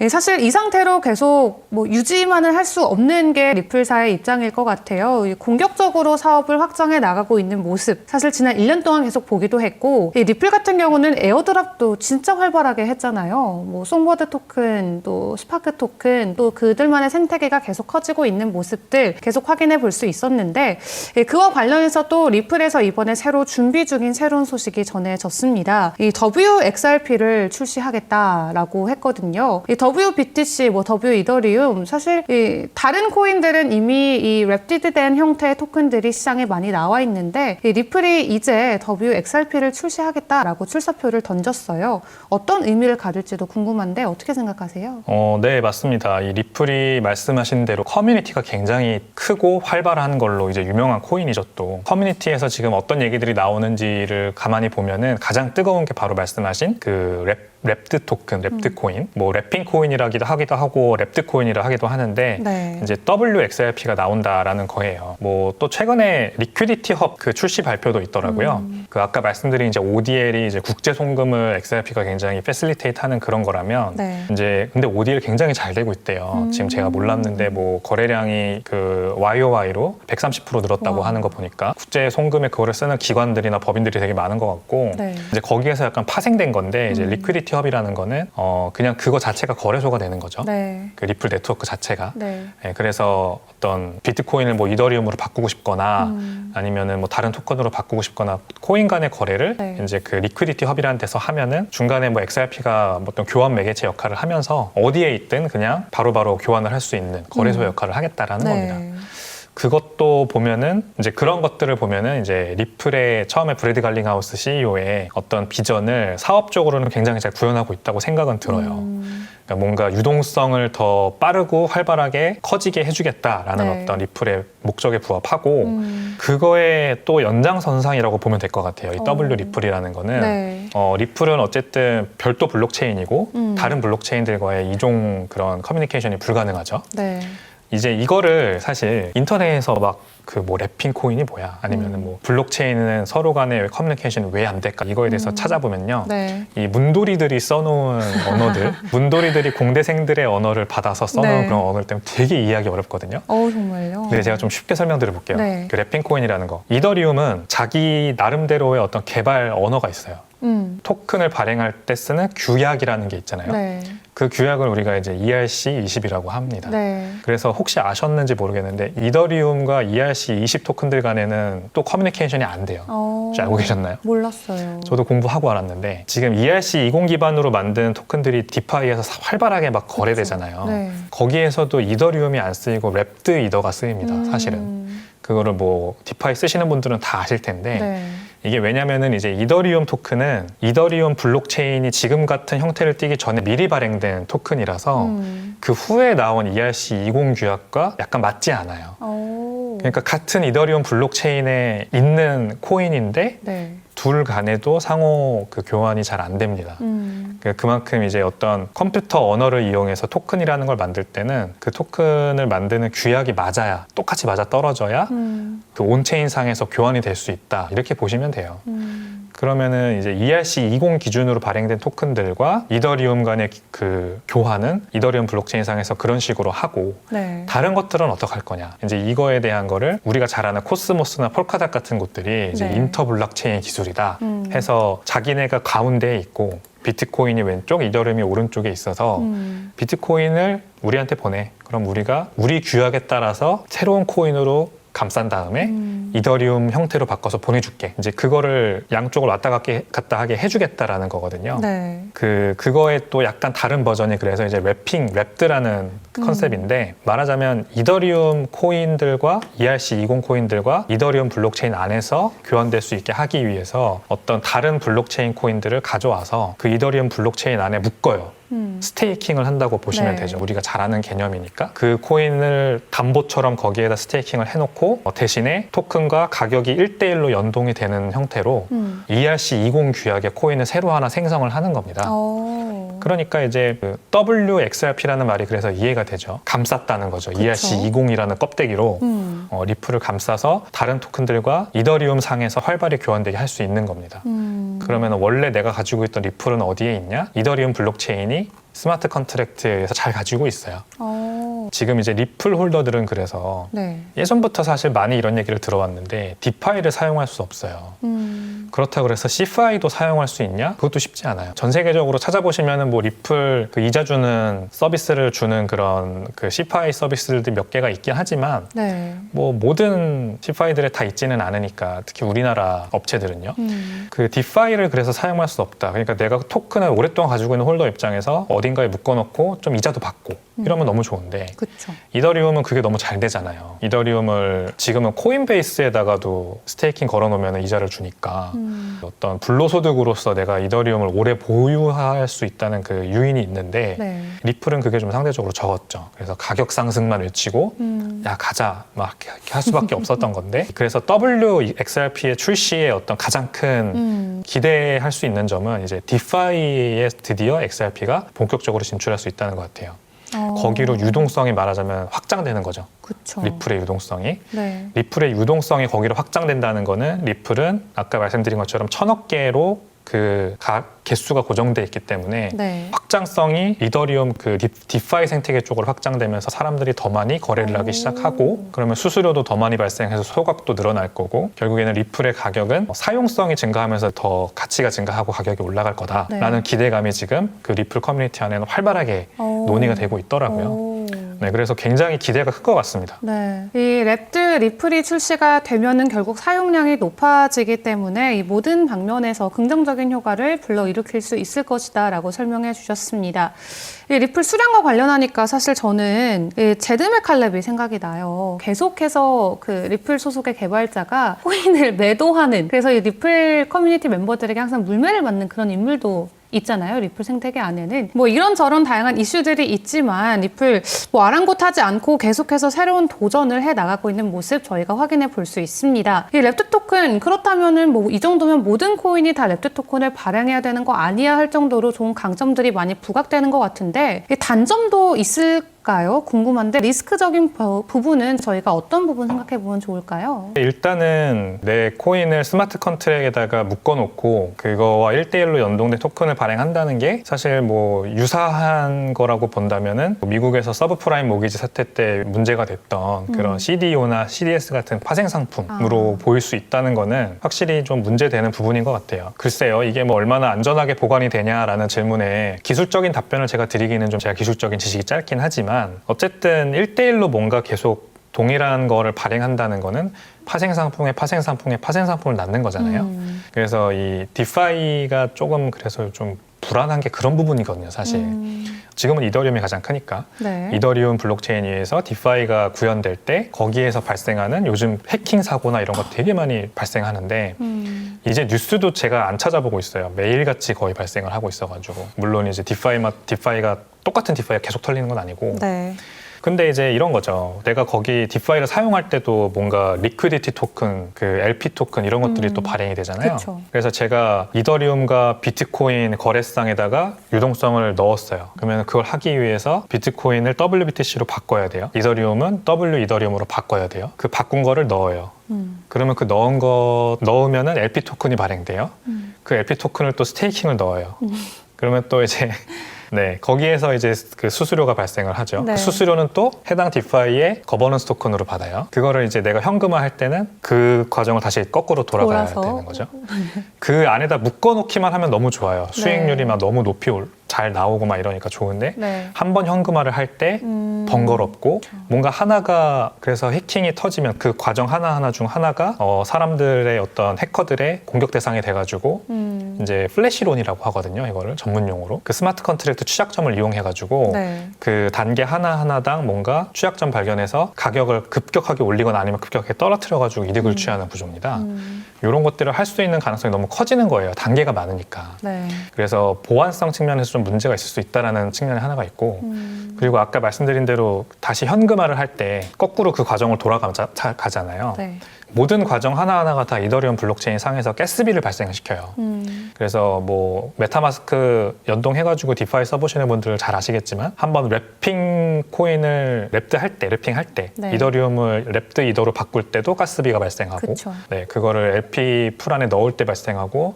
사실 이 상태로 계속 유지만을 할 수 없는 게 리플사의 입장일 것 같아요. 공격적으로 사업을 확장해 나가고 있는 모습, 사실 지난 1년 동안 계속 보기도 했고, 이 리플 같은 경우는 에어드랍도 진짜 활발하게 했잖아요. 송버드 토큰, 또 스파크 토큰, 또 그들만의 생태계가 계속 커지고 있는 모습들 계속 확인해 볼 수 있었는데, 그와 관련해서 또 리플에서 이번에 새로 준비 중인 새로운 소식이 전해졌습니다. 이 WXRP를 출시하겠다라고 했거든요. 이 WBTC, W 이더리움, 사실 이 다른 코인들은 이미 이 랩디드된 형태의 토큰들이 시장에 많이 나와 있는데, 이 리플이 이제 WXRP를 출시하겠다라고 출사표를 던졌어요. 어떤 의미를 가질지도 궁금한데 어떻게 생각하세요? 네, 맞습니다. 이 리플이 말씀하신 대로 커뮤니티가 굉장히 크고 활발한 걸로 이제 유명한 코인이죠. 또 커뮤니티에서 지금 어떤 얘기들이 나오는지를 가만히 보면은 가장 뜨거운 게 바로 말씀하신 그 랩드 토큰, 랩드 코인, 랩핑 코인이라기도 하기도 하고 랩드 코인이라 하기도 하는데, 네. 이제 WXRP가 나온다라는 거예요. 또 최근에 리퀴디티 헙 그 출시 발표도 있더라고요. 그 아까 말씀드린 이제 ODL이 이제 국제 송금을 XRP가 굉장히 패실리테이트하는 그런 거라면, 네. 이제 근데 ODL 굉장히 잘 되고 있대요. 지금 제가 몰랐는데 거래량이 그 YOY로 130% 늘었다고 하는 거 보니까 국제 송금에 그거를 쓰는 기관들이나 법인들이 되게 많은 것 같고, 네. 이제 거기에서 약간 파생된 건데, 이제 리퀴디티 헙이라는 거는 그냥 그거 자체가 거래소가 되는 거죠. 네. 그 리플 네트워크 자체가. 네. 그래서 어떤 비트코인을 이더리움으로 바꾸고 싶거나 아니면은 다른 토큰으로 바꾸고 싶거나 코인 간의 거래를 네. 이제 그 리퀴디티 헙이라는 데서 하면은 중간에 XRP가 어떤 교환 매개체 역할을 하면서 어디에 있든 그냥 바로바로 교환을 할 수 있는 거래소 역할을 하겠다라는 네. 겁니다. 그것도 보면은 이제 그런 것들을 보면은 이제 리플의 처음에 브래드 갈링하우스 CEO의 어떤 비전을 사업적으로는 굉장히 잘 구현하고 있다고 생각은 들어요. 그러니까 뭔가 유동성을 더 빠르고 활발하게 커지게 해주겠다라는 네. 어떤 리플의 목적에 부합하고 그거의 또 연장선상이라고 보면 될 것 같아요. 이 W 리플이라는 거는 네. 리플은 어쨌든 별도 블록체인이고 다른 블록체인들과의 이종 그런 커뮤니케이션이 불가능하죠. 네. 이제 이거를 사실 인터넷에서 랩핑 코인이 뭐야? 아니면 블록체인은 서로 간의 커뮤니케이션이 왜 안 될까? 이거에 대해서 찾아보면요. 네. 이 문도리들이 써놓은 언어들, 문도리들이 공대생들의 언어를 받아서 써놓은 네. 그런 언어를 때문에 되게 이해하기 어렵거든요. 정말요? 근데 제가 좀 쉽게 설명드려 볼게요. 네. 그 랩핑 코인이라는 거. 이더리움은 자기 나름대로의 어떤 개발 언어가 있어요. 토큰을 발행할 때 쓰는 규약이라는 게 있잖아요. 네. 그 규약을 우리가 이제 ERC20이라고 합니다. 네. 그래서 혹시 아셨는지 모르겠는데 이더리움과 ERC20 토큰들 간에는 또 커뮤니케이션이 안 돼요. 혹시 알고 계셨나요? 몰랐어요. 저도 공부하고 알았는데 지금 ERC20 기반으로 만든 토큰들이 디파이에서 활발하게 거래되잖아요. 네. 거기에서도 이더리움이 안 쓰이고 랩드 이더가 쓰입니다. 사실은. 그거를 디파이 쓰시는 분들은 다 아실 텐데 네. 이게 왜냐면은 이제 이더리움 토큰은 이더리움 블록체인이 지금 같은 형태를 띠기 전에 미리 발행된 토큰이라서 그 후에 나온 ERC20 규약과 약간 맞지 않아요. 그러니까 같은 이더리움 블록체인에 있는 코인인데 네. 둘 간에도 상호 그 교환이 잘 안 됩니다. 그만큼 이제 어떤 컴퓨터 언어를 이용해서 토큰이라는 걸 만들 때는 그 토큰을 만드는 규약이 맞아야 똑같이 맞아 떨어져야 그 온체인 상에서 교환이 될 수 있다 이렇게 보시면 돼요. 그러면은 이제 ERC20 기준으로 발행된 토큰들과 이더리움 간의 그 교환은 이더리움 블록체인 상에서 그런 식으로 하고 네. 다른 것들은 어떻게 할 거냐 이제 이거에 대한 거를 우리가 잘 아는 코스모스나 폴카닷 같은 곳들이 이제 네. 인터 블록체인 기술이다 해서 자기네가 가운데에 있고 비트코인이 왼쪽, 이더리움이 오른쪽에 있어서 비트코인을 우리한테 보내. 그럼 우리가 우리 규약에 따라서 새로운 코인으로 감싼 다음에 이더리움 형태로 바꿔서 보내줄게. 이제 그거를 양쪽을 왔다 갔다 하게 해주겠다라는 거거든요. 네. 그거의 또 약간 다른 버전이 그래서 이제 랩드라는 컨셉인데 말하자면 이더리움 코인들과 ERC20 코인들과 이더리움 블록체인 안에서 교환될 수 있게 하기 위해서 어떤 다른 블록체인 코인들을 가져와서 그 이더리움 블록체인 안에 묶어요. 스테이킹을 한다고 보시면 네. 되죠. 우리가 잘 아는 개념이니까. 그 코인을 담보처럼 거기에다 스테이킹을 해놓고 대신에 토큰과 가격이 1대1로 연동이 되는 형태로 ERC20 규약의 코인을 새로 하나 생성을 하는 겁니다. 그러니까 이제 그 WXRP라는 말이 그래서 이해가 되죠. 감쌌다는 거죠. 그쵸. ERC20이라는 껍데기로 리플을 감싸서 다른 토큰들과 이더리움 상에서 활발히 교환되게 할 수 있는 겁니다. 그러면 원래 내가 가지고 있던 리플은 어디에 있냐? 이더리움 블록체인이 스마트 컨트랙트에서 잘 가지고 있어요. 지금 이제 리플 홀더들은 그래서 네. 예전부터 사실 많이 이런 얘기를 들어왔는데 디파이를 사용할 수 없어요. 그렇다고 해서 CFI도 사용할 수 있냐? 그것도 쉽지 않아요. 전 세계적으로 찾아보시면은 뭐 리플 그 이자 주는 서비스를 주는 그런 그 CFI 서비스들이 몇 개가 있긴 하지만 네. 뭐 모든 CFI들에 다 있지는 않으니까 특히 우리나라 업체들은요. 그 디파이를 그래서 사용할 수 없다. 그러니까 내가 토큰을 오랫동안 가지고 있는 홀더 입장에서 어딘가에 묶어놓고 좀 이자도 받고 이러면 너무 좋은데 그렇죠. 이더리움은 그게 너무 잘 되잖아요. 이더리움을 지금은 코인베이스에다가도 스테이킹 걸어놓으면 이자를 주니까 어떤 불로소득으로서 내가 이더리움을 오래 보유할 수 있다는 그 유인이 있는데 네. 리플은 그게 좀 상대적으로 적었죠. 그래서 가격 상승만 외치고 야 가자 막 이렇게 할 수밖에 없었던 건데 그래서 WXRP의 출시의 어떤 가장 큰 기대할 수 있는 점은 이제 디파이에 드디어 XRP가 본격적으로 진출할 수 있다는 것 같아요. 거기로 유동성이 말하자면 확장되는 거죠. 그쵸. 리플의 유동성이. 네. 리플의 유동성이 거기로 확장된다는 거는 리플은 아까 말씀드린 것처럼 1000억 개로 그 개수가 고정돼 있기 때문에 네. 확장성이 이더리움 그 디파이 생태계 쪽으로 확장되면서 사람들이 더 많이 거래를 하기 시작하고 그러면 수수료도 더 많이 발생해서 소각도 늘어날 거고 결국에는 리플의 가격은 사용성이 증가하면서 더 가치가 증가하고 가격이 올라갈 거다라는 기대감이 지금 그 리플 커뮤니티 안에는 활발하게 논의가 되고 있더라고요. 네, 그래서 굉장히 기대가 클 것 같습니다. 네. 이 랩드 리플이 출시가 되면은 결국 사용량이 높아지기 때문에 이 모든 방면에서 긍정적인 효과를 불러일으킬 수 있을 것이다라고 설명해 주셨습니다. 이 리플 수량과 관련하니까 사실 저는 이 제드 맥칼렙이 생각이 나요. 계속해서 그 리플 소속의 개발자가 코인을 매도하는 그래서 이 리플 커뮤니티 멤버들에게 항상 물매를 맞는 그런 인물도 있잖아요. 리플 생태계 안에는 뭐 이런저런 다양한 이슈들이 있지만 리플 뭐 아랑곳하지 않고 계속해서 새로운 도전을 해 나가고 있는 모습 저희가 확인해 볼 수 있습니다. 이 랩트 토큰 그렇다면은 뭐 이 정도면 모든 코인이 다 랩트 토큰을 발행해야 되는 거 아니야 할 정도로 좋은 강점들이 많이 부각되는 것 같은데 이 단점도 있을까요? 궁금한데 리스크적인 부분은 저희가 어떤 부분 생각해 보면 좋을까요? 일단은 내 코인을 스마트 컨트랙에다가 묶어놓고 그거와 1대1로 연동된 토큰을 발행한다는 게 사실 뭐 유사한 거라고 본다면은 미국에서 서브프라임 모기지 사태 때 문제가 됐던 그런 CDO나 CDS 같은 파생 상품으로 보일 수 있다는 거는 확실히 좀 문제되는 부분인 것 같아요. 글쎄요, 이게 뭐 얼마나 안전하게 보관이 되냐라는 질문에 기술적인 답변을 제가 드리기는 좀 제가 기술적인 지식이 짧긴 하지만 어쨌든 1대1로 뭔가 계속 동일한 거를 발행한다는 거는 파생 상품에 파생 상품을 낳는 거잖아요. 그래서 이 디파이가 조금 그래서 좀 불안한 게 그런 부분이거든요, 사실. 지금은 이더리움이 가장 크니까. 네. 이더리움 블록체인 위에서 디파이가 구현될 때 거기에서 발생하는 요즘 해킹 사고나 이런 거 되게 많이 발생하는데 이제 뉴스도 제가 안 찾아보고 있어요. 매일같이 거의 발생을 하고 있어가지고. 물론 이제 디파이가 똑같은 디파이가 계속 털리는 건 아니고. 네. 근데 이제 이런 거죠. 내가 거기 디파이를 사용할 때도 뭔가 리퀴디티 토큰, 그 LP 토큰 이런 것들이 또 발행이 되잖아요. 그쵸. 그래서 제가 이더리움과 비트코인 거래상에다가 유동성을 넣었어요. 그러면 그걸 하기 위해서 비트코인을 WBTC로 바꿔야 돼요. 이더리움은 이더리움으로 바꿔야 돼요. 그 바꾼 거를 넣어요. 그러면 그 넣으면은 LP 토큰이 발행돼요. 그 LP 토큰을 또 스테이킹을 넣어요. 그러면 또 이제 네, 거기에서 이제 그 수수료가 발생을 하죠. 네. 그 수수료는 또 해당 디파이의 거버넌스 토큰으로 받아요. 그거를 이제 내가 현금화할 때는 그 과정을 다시 거꾸로 돌아가야 되는 거죠. 그 안에다 묶어놓기만 하면 너무 좋아요. 수익률이 막 너무 높이 잘 나오고 막 이러니까 좋은데 네. 한 번 현금화를 할 때 번거롭고 뭔가 하나가 그래서 해킹이 터지면 그 과정 하나하나 중 하나가 사람들의 어떤 해커들의 공격 대상이 돼가지고 이제 플래시론이라고 하거든요. 이거를 전문용어로 그 스마트 컨트랙트 취약점을 이용해가지고 네. 그 단계 하나하나당 뭔가 취약점 발견해서 가격을 급격하게 올리거나 아니면 급격하게 떨어뜨려가지고 이득을 취하는 구조입니다. 이런 것들을 할 수 있는 가능성이 너무 커지는 거예요. 단계가 많으니까. 네. 그래서 보안성 측면에서 좀 문제가 있을 수 있다는 측면이 하나가 있고 그리고 아까 말씀드린 대로 다시 현금화를 할 때 거꾸로 그 과정을 돌아가잖아요. 네. 모든 과정 하나하나가 다 이더리움 블록체인 상에서 가스비를 발생시켜요. 그래서 뭐 메타마스크 연동해가지고 디파이 써보시는 분들 잘 아시겠지만 한번 랩핑 코인을 랩핑할 때 네. 이더리움을 랩드 이더로 바꿀 때도 가스비가 발생하고 그쵸. 네, 그거를 LP 풀 안에 넣을 때 발생하고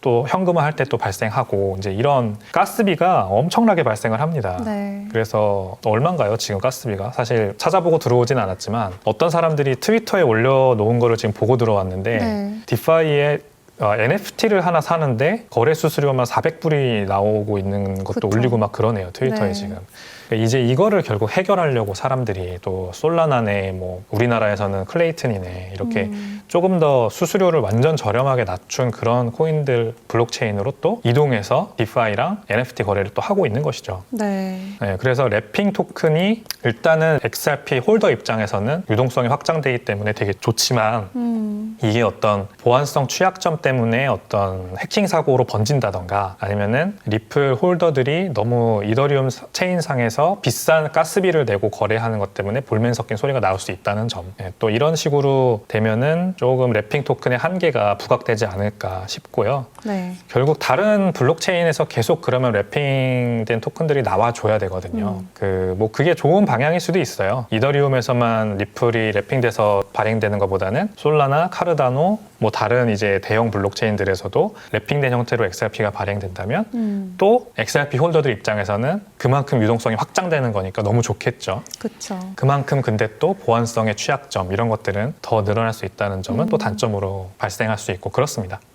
또 현금화 할 때 또 발생하고 이제 이런 가스비가 엄청나게 발생을 합니다. 네. 그래서 얼마인가요? 지금 가스비가? 사실 찾아보고 들어오진 않았지만 어떤 사람들이 트위터에 올려놓은 거를 지금 보고 들어왔는데 네. 디파이에 NFT를 하나 사는데 거래 수수료만 400불이 나오고 있는 것도 그쵸. 올리고 막 그러네요. 트위터에 네. 지금. 이제 이거를 결국 해결하려고 사람들이 또 솔라나네, 뭐 우리나라에서는 클레이튼이네 이렇게 조금 더 수수료를 완전 저렴하게 낮춘 그런 코인들 블록체인으로 또 이동해서 디파이랑 NFT 거래를 또 하고 있는 것이죠. 네. 네, 그래서 랩핑 토큰이 일단은 XRP 홀더 입장에서는 유동성이 확장되기 때문에 되게 좋지만 이게 어떤 보안성 취약점 때문에 어떤 해킹 사고로 번진다던가 아니면은 리플 홀더들이 너무 이더리움 체인상에서 비싼 가스비를 내고 거래하는 것 때문에 볼멘 섞인 소리가 나올 수 있다는 점. 네, 또 이런 식으로 되면은 조금 랩핑 토큰의 한계가 부각되지 않을까 싶고요. 네. 결국 다른 블록체인에서 계속 그러면 랩핑된 토큰들이 나와줘야 되거든요. 뭐 그게 좋은 방향일 수도 있어요. 이더리움에서만 리플이 랩핑돼서 발행되는 것보다는 솔라나, 카르다노, 뭐 다른 이제 대형 블록체인들에서도 랩핑된 형태로 XRP가 발행된다면 또 XRP 홀더들 입장에서는 그만큼 유동성이 확장되는 거니까 너무 좋겠죠. 그렇죠. 그만큼 근데 또 보안성의 취약점 이런 것들은 더 늘어날 수 있다는 점은 또 단점으로 발생할 수 있고 그렇습니다.